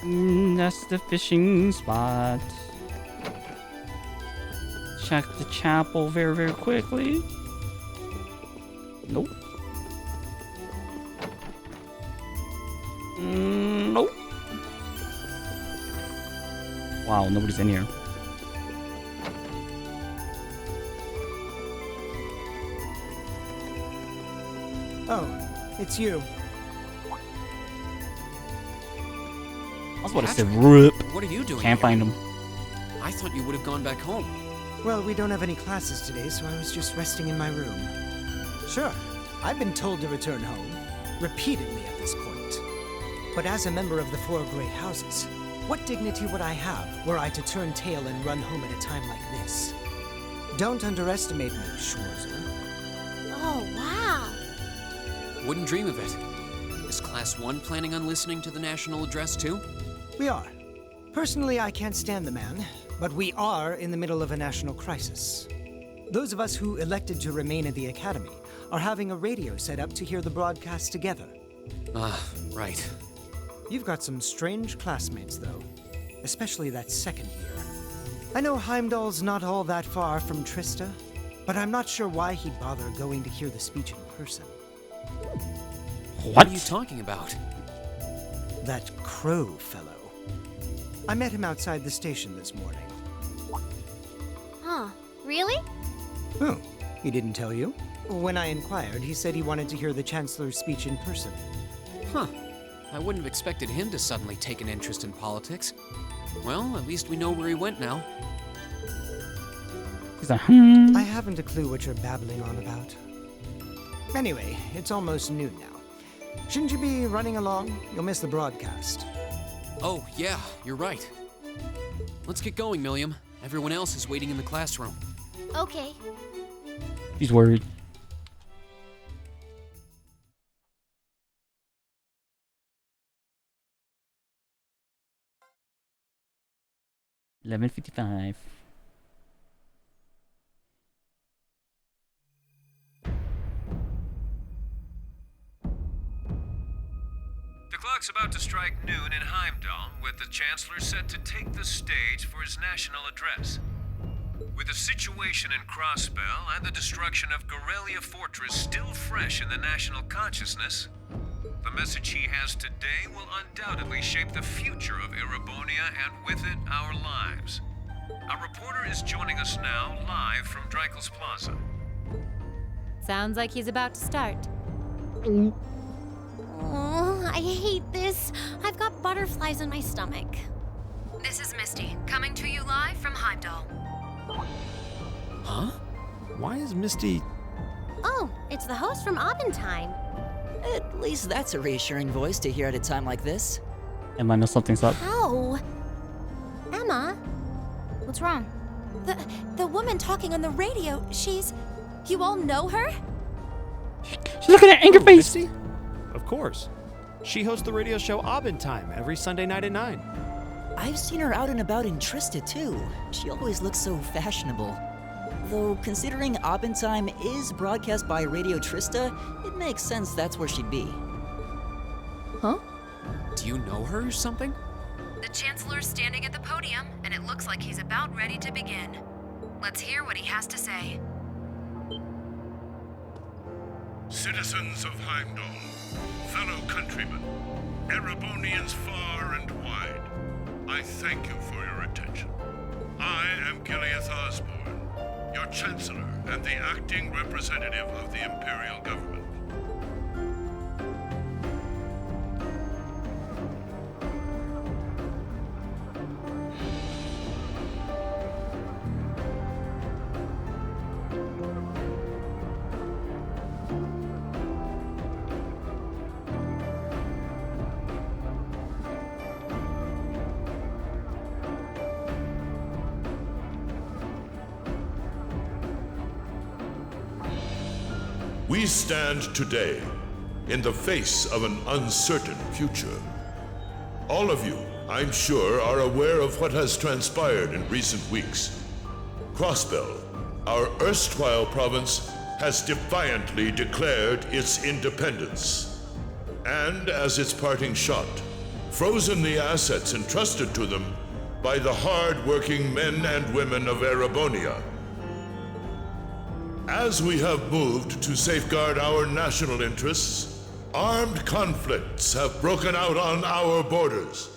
That's the fishing spot. Check the chapel very, very quickly. Nope. Nope. Wow, nobody's in here. Oh, it's you. I was about to say, RIP. What are you doing? Can't find him. I thought you would have gone back home. Well, we don't have any classes today, so I was just resting in my room. Sure, I've been told to return home, repeatedly at this point. But as a member of the Four Great Houses, what dignity would I have were I to turn tail and run home at a time like this? Don't underestimate me, Schwarzer. Oh, wow. Wouldn't dream of it. Is Class 1 planning on listening to the national address too? We are. Personally, I can't stand the man, but we are in the middle of a national crisis. Those of us who elected to remain at the Academy are having a radio set up to hear the broadcast together. Ah, right. You've got some strange classmates, though. Especially that second year. I know Heimdall's not all that far from Trista, but I'm not sure why he'd bother going to hear the speech in person. What? What are you talking about? That Crow fellow. I met him outside the station this morning. Huh. Really? Oh, he didn't tell you? When I inquired, he said he wanted to hear the Chancellor's speech in person. Huh. I wouldn't have expected him to suddenly take an interest in politics. Well, at least we know where he went now. He's like, I haven't a clue what you're babbling on about. Anyway, it's almost noon now. Shouldn't you be running along? You'll miss the broadcast. Oh, yeah, you're right. Let's get going, Milliam. Everyone else is waiting in the classroom. Okay. He's worried. $11:55. The clock's about to strike noon in Heimdall, with the Chancellor set to take the stage for his national address. With the situation in Crossbell and the destruction of Gorelia Fortress still fresh in the national consciousness, the message he has today will undoubtedly shape the future of Erebonia and with it, our lives. Our reporter is joining us now live from Dreikel's Plaza. Sounds like he's about to start. Oh, I hate this. I've got butterflies in my stomach. This is Misty, coming to you live from Heimdall. Huh? Why is Misty... Oh, it's the host from Abendheim. At least that's a reassuring voice to hear at a time like this. Emma knows something's up. How? Emma? What's wrong? The woman talking on the radio, she's... You all know her? She's looking at anger face. Misty? Of course. She hosts the radio show Abendheim every Sunday night at 9. I've seen her out and about in Trista, too. She always looks so fashionable. Though, considering Abendheim is broadcast by Radio Trista, it makes sense that's where she'd be. Huh? Do you know her or something? The Chancellor's standing at the podium, and it looks like he's about ready to begin. Let's hear what he has to say. Citizens of Heimdall, fellow countrymen, Erebonians far and wide, I thank you for your attention. I am Gileath Osborne, your Chancellor and the acting representative of the Imperial Government. We stand today in the face of an uncertain future. All of you, I'm sure, are aware of what has transpired in recent weeks. Crossbell, our erstwhile province, has defiantly declared its independence. And as its parting shot, frozen the assets entrusted to them by the hard-working men and women of Erebonia. As we have moved to safeguard our national interests, armed conflicts have broken out on our borders.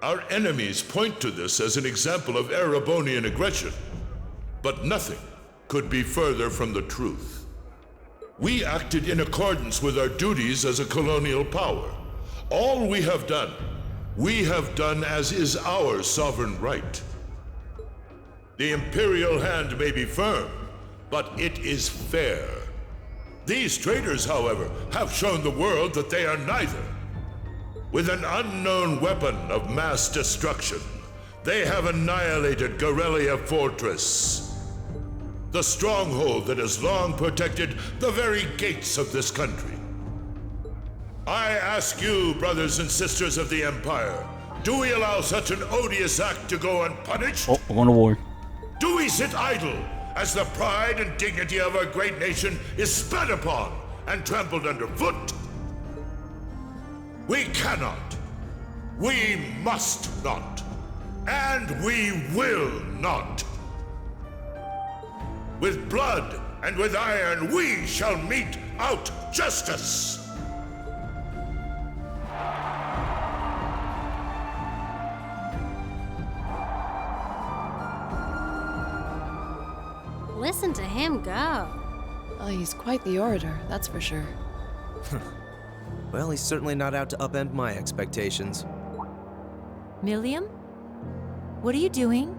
Our enemies point to this as an example of Erebonian aggression, but nothing could be further from the truth. We acted in accordance with our duties as a colonial power. All we have done as is our sovereign right. The imperial hand may be firm, but it is fair. These traitors, however, have shown the world that they are neither. With an unknown weapon of mass destruction, they have annihilated Corellia Fortress, the stronghold that has long protected the very gates of this country. I ask you, brothers and sisters of the Empire, do we allow such an odious act to go unpunished? Oh, we're going to war. Do we sit idle as the pride and dignity of our great nation is spat upon and trampled underfoot? We cannot, we must not, and we will not. With blood and with iron, we shall mete out justice. Listen to him go. Oh, he's quite the orator, that's for sure. Well, he's certainly not out to upend my expectations. Milliam? What are you doing?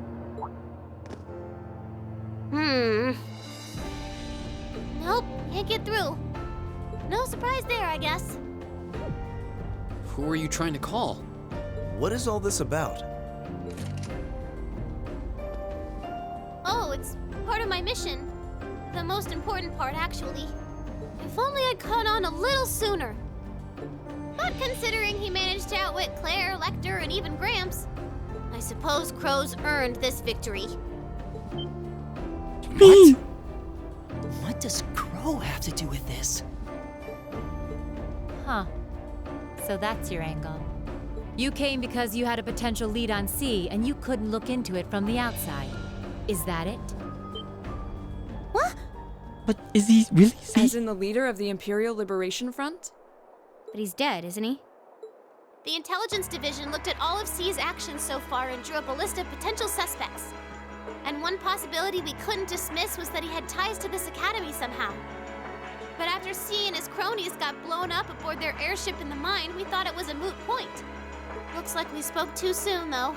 Nope, can't get through. No surprise there, I guess. Who are you trying to call? What is all this about? Oh, it's part of my mission. The most important part, actually. If only I'd caught on a little sooner. But considering he managed to outwit Claire, Lecter, and even Gramps, I suppose Crow's earned this victory. What? What does Crow have to do with this? Huh. So that's your angle. You came because you had a potential lead on C and you couldn't look into it from the outside. Is that it? What? But is he really C? As in the leader of the Imperial Liberation Front? But he's dead, isn't he? The Intelligence Division looked at all of C's actions so far and drew up a list of potential suspects. And one possibility we couldn't dismiss was that he had ties to this academy somehow. But after C and his cronies got blown up aboard their airship in the mine, we thought it was a moot point. Looks like we spoke too soon, though.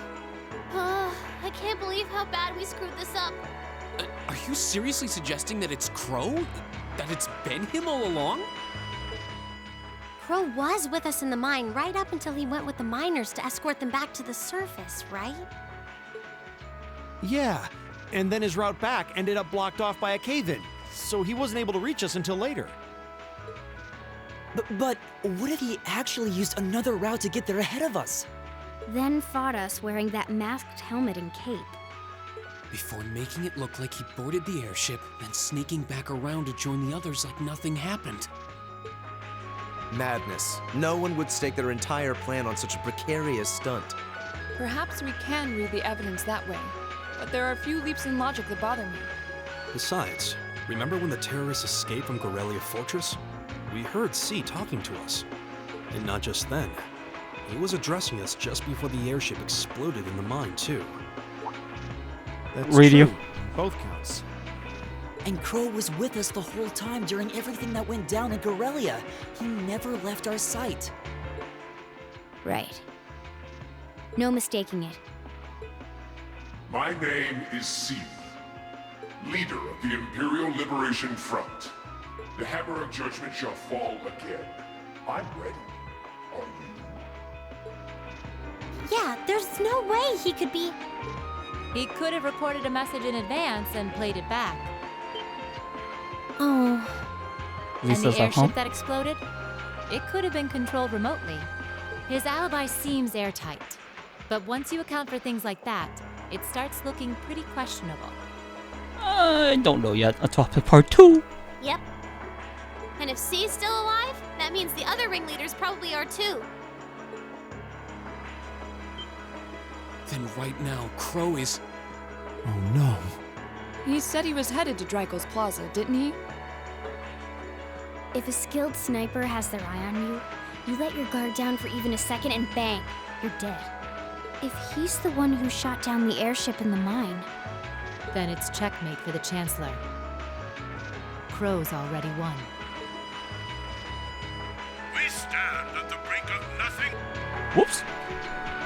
I can't believe how bad we screwed this up. Are you seriously suggesting that it's Crow? That it's been him all along? Crow was with us in the mine right up until he went with the miners to escort them back to the surface, right? Yeah, and then his route back ended up blocked off by a cave-in, so he wasn't able to reach us until later. But what if he actually used another route to get there ahead of us? Then fought us wearing that masked helmet and cape. Before making it look like he boarded the airship, then sneaking back around to join the others like nothing happened. Madness. No one would stake their entire plan on such a precarious stunt. Perhaps we can read the evidence that way, but there are a few leaps in logic that bother me. Besides, remember when the terrorists escaped from Corellia Fortress? We heard C talking to us. And not just then. He was addressing us just before the airship exploded in the mine, too. That's Radio. true. Both counts. And Crow was with us the whole time during everything that went down in Corellia. He never left our sight. Right. No mistaking it. My name is Seath, leader of the Imperial Liberation Front. The hammer of judgment shall fall again. I'm ready. Are you? Yeah, there's no way he could be... He could have recorded a message in advance and played it back. Oh. And the airship that exploded? It could have been controlled remotely. His alibi seems airtight. But once you account for things like that, it starts looking pretty questionable. I don't know yet. A topic part 2. Yep. And if C's still alive, that means the other ringleaders probably are too. Then right now, Crow is... Oh no. He said he was headed to Dreigel's Plaza, didn't he? If a skilled sniper has their eye on you, you let your guard down for even a second and bang, you're dead. If he's the one who shot down the airship in the mine, Then it's checkmate for the Chancellor. Crow's already won. We stand at the brink of nothing. Whoops.